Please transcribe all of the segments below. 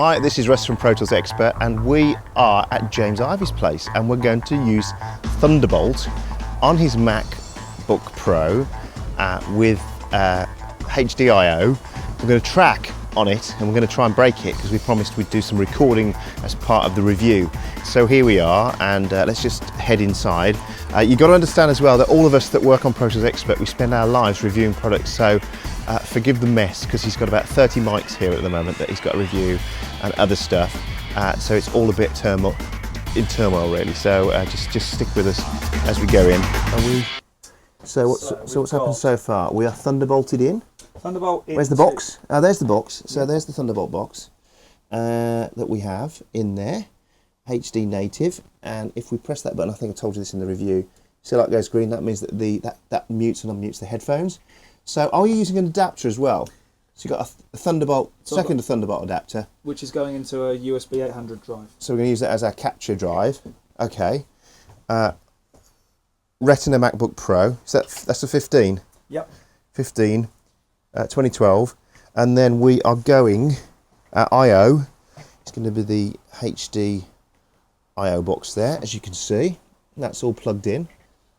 Hi, this is Russ from Pro Tools Expert, and we are at James Ivy's place, and we're going to use Thunderbolt on his MacBook Pro with HDIO. We're going to track on it, and we're going to try and break it because we promised we'd do some recording as part of the review. So here we are, and let's just head inside. You've got to understand as well that all of us that work on Pro Tools Expert, we spend our lives reviewing products, so forgive the mess because he's got about 30 mics here at the moment that he's got to review and other stuff. So it's all a bit in turmoil really. So just stick with us as we go in. So what's happened so far? We are Thunderbolted in. Thunderbolt. Where's the box? Oh, there's the box. So there's the Thunderbolt box that we have in there, HD native. And if we press that button, I think I told you this in the review. See, like it goes green. That means that that mutes and unmutes the headphones. So are you using an adapter as well? So you've got a Thunderbolt, second Thunderbolt adapter, which is going into a USB 800 drive. So we're going to use that as our capture drive. Okay. Retina MacBook Pro. So that's a 15. Yep. 15. 2012, and then we are going I/O. It's going to be the HD I/O box there, as you can see. That's all plugged in.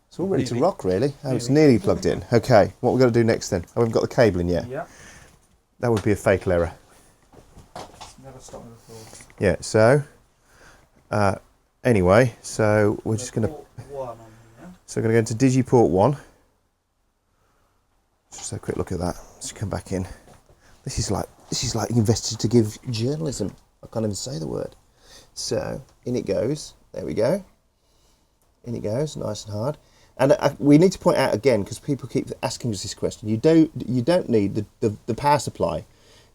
It's all ready to rock, really. Oh, it's nearly plugged in. Okay, what we're going to do next then? Oh, we haven't got the cable in yet. Yeah. That would be a fatal error. It's never stopped me before. Yeah. So, anyway, so we're just going to. So we're going to go into Digiport 1. Just a quick look at that. Let's come back in. This is like investigative journalism. I can't even say the word. So in it goes. There we go. In it goes, nice and hard. And we need to point out again, because people keep asking us this question. You don't need the power supply.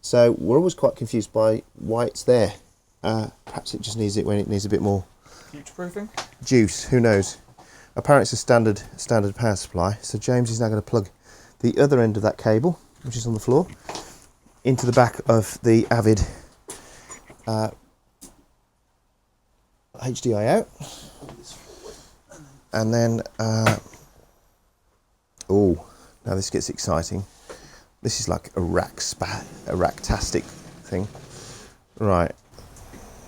So we're always quite confused by why it's there. Perhaps it just needs it when it needs a bit more future-proofing. Juice. Who knows? Apparently it's a standard power supply. So James is now going to plug the other end of that cable, which is on the floor, into the back of the Avid HDIO, and then oh, now this gets exciting. This is like a racktastic thing, right?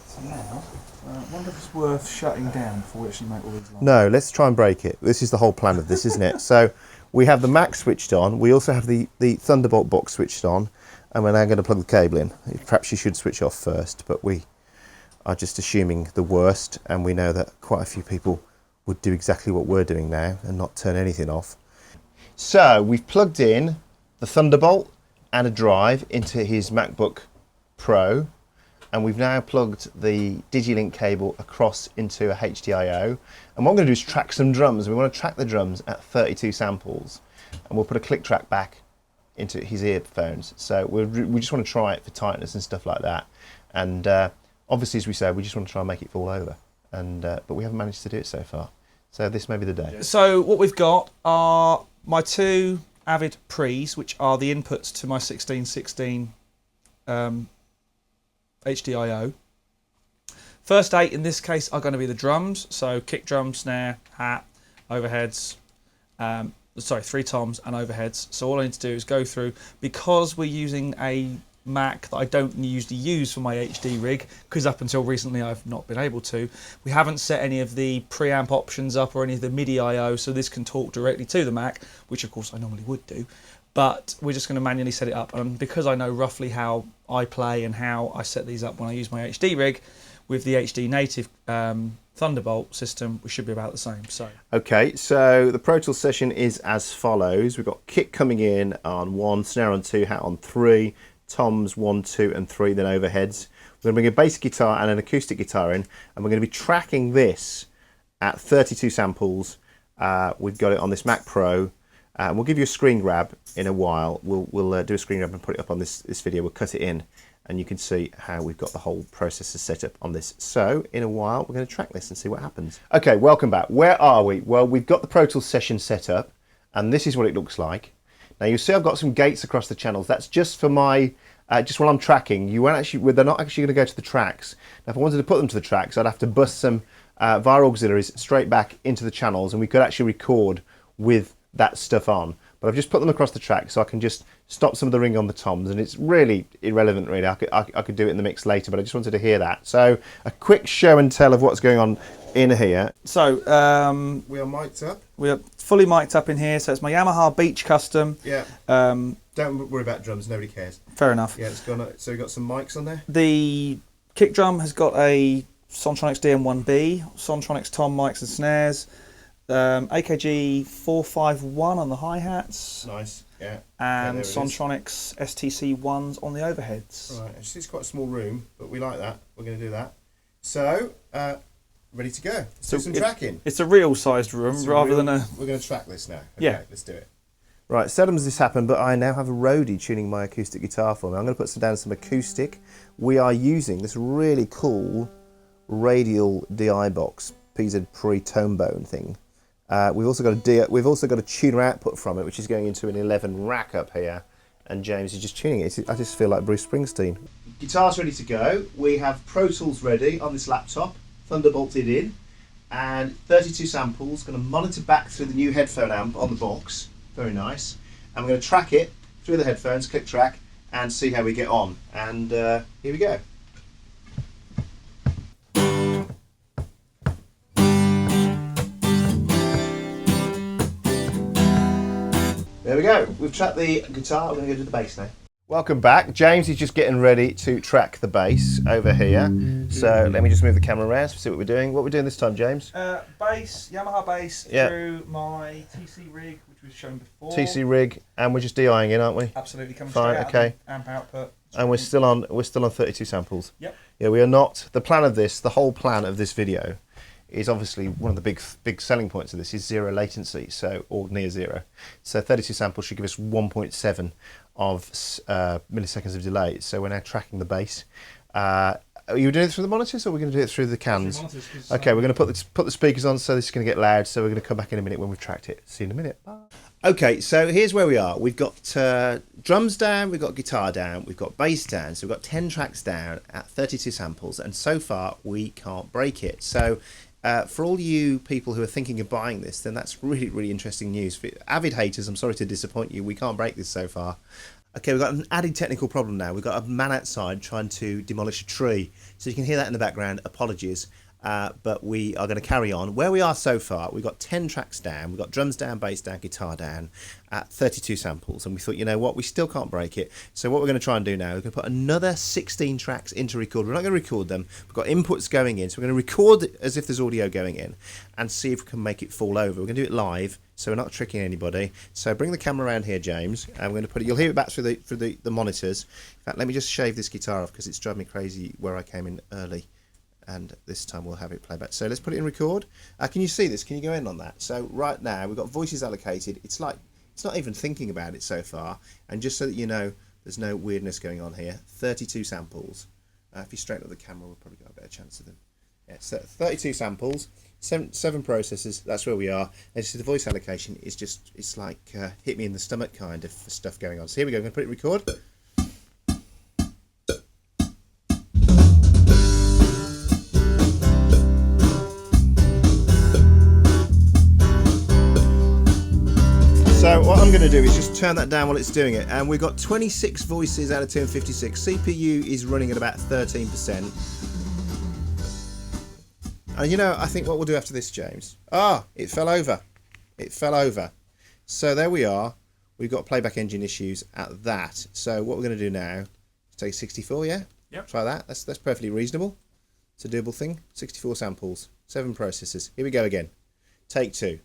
So now, I wonder if it's worth shutting down before we actually make all these lines. No, let's try and break it. This is the whole plan of this, isn't it? So we have the Mac switched on. We also have the Thunderbolt box switched on, and we're now going to plug the cable in. Perhaps you should switch off first, but we are just assuming the worst, and we know that quite a few people would do exactly what we're doing now and not turn anything off. So we've plugged in the Thunderbolt and a drive into his MacBook Pro, and we've now plugged the DigiLink cable across into a HDIO. And what I'm going to do is track some drums. We want to track the drums at 32 samples, and we'll put a click track back into his earphones. So we just want to try it for tightness and stuff like that. And obviously, as we said, we just want to try and make it fall over. And but we haven't managed to do it so far. So this may be the day. So what we've got are my two Avid Pre's, which are the inputs to my 1616 HDIO. First 8 in this case are going to be the drums, so kick drum, snare, hat, overheads, 3 toms and overheads. So all I need to do is go through, because we're using a Mac that I don't usually use for my HD rig, because up until recently I've not been able to. We haven't set any of the preamp options up or any of the MIDI I/O, so this can talk directly to the Mac, which of course I normally would do. But we're just going to manually set it up, and because I know roughly how I play and how I set these up when I use my HD rig, with the HD native Thunderbolt system, we should be about the same. So okay, so the Pro Tools session is as follows. We've got kick coming in on 1, snare on 2, hat on 3, toms 1, 2 and 3, then overheads. We're going to bring a bass guitar and an acoustic guitar in, and we're going to be tracking this at 32 samples. We've got it on this Mac Pro. We'll give you a screen grab in a while. We'll do a screen grab and put it up on this video. We'll cut it in, and you can see how we've got the whole processor set up on this. So in a while, we're going to track this and see what happens. Okay, welcome back. Where are we? Well, we've got the Pro Tools session set up, and this is what it looks like. Now you'll see I've got some gates across the channels. That's just for my, just while I'm tracking. They're not actually going to go to the tracks. Now if I wanted to put them to the tracks, I'd have to bust some via auxiliaries straight back into the channels, and we could actually record with that stuff on. but I've just put them across the track so I can just stop some of the ring on the toms, and it's really irrelevant really. I could do it in the mix later, but I just wanted to hear that. So a quick show and tell of what's going on in here. So we are mic'd up. we are fully mic'd up in here, so it's my Yamaha Beach Custom. Yeah. Don't worry about drums, nobody cares. Fair enough. Yeah, it's gone. So we've got some mics on there. The kick drum has got a Sontronics DM1B, Sontronics tom mics and snares, AKG 451 on the hi-hats. Nice, yeah. And yeah, Sontronics STC1s on the overheads. Right, it's quite a small room, but we like that. We're going to do that. So, ready to go. Let's do some tracking. It's a real sized room rather than a... We're going to track this now. Okay, yeah. Let's do it. Right, seldom has this happened, but I now have a roadie tuning my acoustic guitar for me. I'm going to put down some acoustic. We are using this really cool radial DI box, PZ pre-tone bone thing. We've also got a tuner output from it, which is going into an 11 rack up here, and James is just tuning it. I just feel like Bruce Springsteen. Guitar's ready to go. We have Pro Tools ready on this laptop, Thunderbolted in, and 32 samples. Going to monitor back through the new headphone amp on the box. Very nice. And we're going to track it through the headphones, click track, and see how we get on. And here we go. There we go. We've tracked the guitar. We're going to go to the bass now. Welcome back. James is just getting ready to track the bass over here. So let me just move the camera around so we see what we're doing. What we're doing this time, James? Bass, Yamaha bass through my TC rig, which we've shown before. TC rig, and we're just DIing in, aren't we? Absolutely, coming fine. straight Okay. out of the amp output. And we're still on 32 samples. Yep. Yeah, we are not. The plan of this, the whole plan of this video, is obviously one of the big selling points of this is zero latency, so or near zero. So 32 samples should give us 1.7 of milliseconds of delay. So we're now tracking the bass. Are you doing it through the monitors, or are we going to do it through the cans? Okay, we're going to put the speakers on, so this is going to get loud. So we're going to come back in a minute when we've tracked it. See you in a minute. Bye. Okay, so here's where we are. We've got drums down, we've got guitar down, we've got bass down. So we've got 10 tracks down at 32 samples, and so far we can't break it. So for all you people who are thinking of buying this, then that's really, really interesting news. For Avid haters, I'm sorry to disappoint you. We can't break this so far. Okay, we've got an added technical problem now. We've got a man outside trying to demolish a tree. So you can hear that in the background. Apologies. But we are going to carry on. Where we are so far, we've got 10 tracks down. We've got drums down, bass down, guitar down at 32 samples. And we thought, you know what, we still can't break it. So what we're going to try and do now, we're going to put another 16 tracks into record. We're not going to record them. We've got inputs going in. So we're going to record it as if there's audio going in and see if we can make it fall over. We're going to do it live, so we're not tricking anybody. So bring the camera around here, James, and we're going to put it, you'll hear it back through the monitors. In fact, let me just shave this guitar off because it's driving me crazy where I came in early. And this time we'll have it play back. So let's put it in record. Can you see this? Can you go in on that? So right now we've got voices allocated. It's like, it's not even thinking about it so far. And just so that you know, there's no weirdness going on here. 32 samples. If you straighten up the camera, we'll probably got a better chance of them. Yeah, so 32 samples, seven processors. That's where we are. And so the voice allocation is just, it's like hit me in the stomach kind of stuff going on. So here we go. I'm going to put it in record. So what I'm going to do is just turn that down while it's doing it, and we've got 26 voices out of 256. CPU is running at about 13%. And you know, I think what we'll do after this, James. It fell over. It fell over. So there we are. We've got playback engine issues at that. So what we're going to do now is take 64, yeah? Yep. Try that. That's perfectly reasonable. It's a doable thing. 64 samples, 7 processors. Here we go again. Take 2.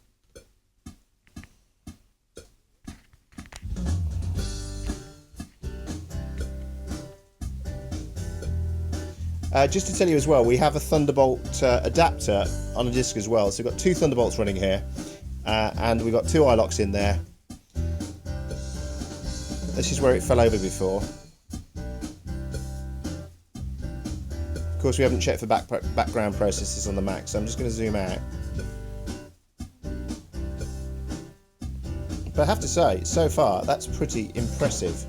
Just to tell you as well, we have a Thunderbolt adapter on a disc as well. So we've got 2 Thunderbolts running here, and we've got 2 iLocks in there. This is where it fell over before. Of course, we haven't checked for background processes on the Mac, so I'm just going to zoom out. But I have to say, so far, that's pretty impressive.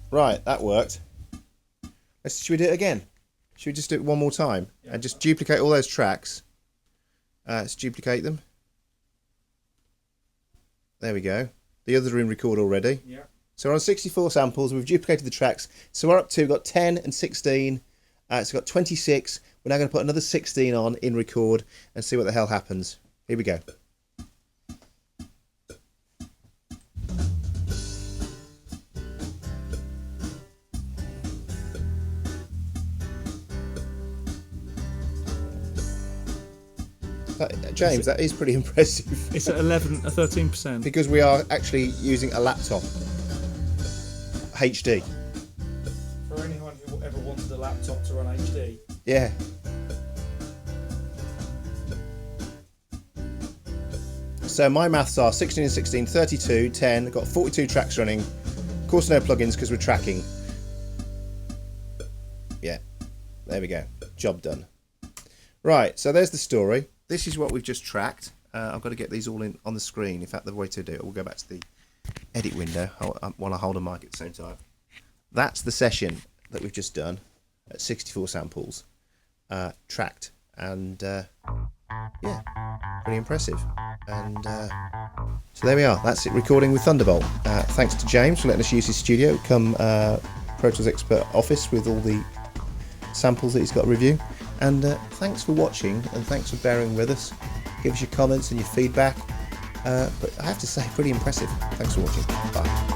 Right, that worked. Should we do it again? Should we just do it one more time and just duplicate all those tracks Let's duplicate them. There we go. The others are in record already. Yeah. So we're on 64 samples. We've duplicated the tracks. So we're up to, we've got 10 and 16. So we've got 26. We're now going to put another 16 on in record and see what the hell happens. Here we go. James, that is pretty impressive. It's at 13%. Because we are actually using a laptop. HD. For anyone who ever wanted a laptop to run HD. Yeah. So my maths are 16 and 16, 32, 10. Got 42 tracks running. Of course, no plugins because we're tracking. Yeah. There we go. Job done. Right, so there's the story. This is what we've just tracked. I've got to get these all in on the screen. In fact, the way to do it, we'll go back to the edit window while I hold a mic at the same time. That's the session that we've just done at 64 samples, tracked, and yeah, pretty impressive. And so there we are. That's it, recording with Thunderbolt. Thanks to James for letting us use his studio, come Pro Tools Expert office with all the samples that he's got to review. And thanks for watching, and thanks for bearing with us. Give us your comments and your feedback. But I have to say, pretty impressive. Thanks for watching. Bye.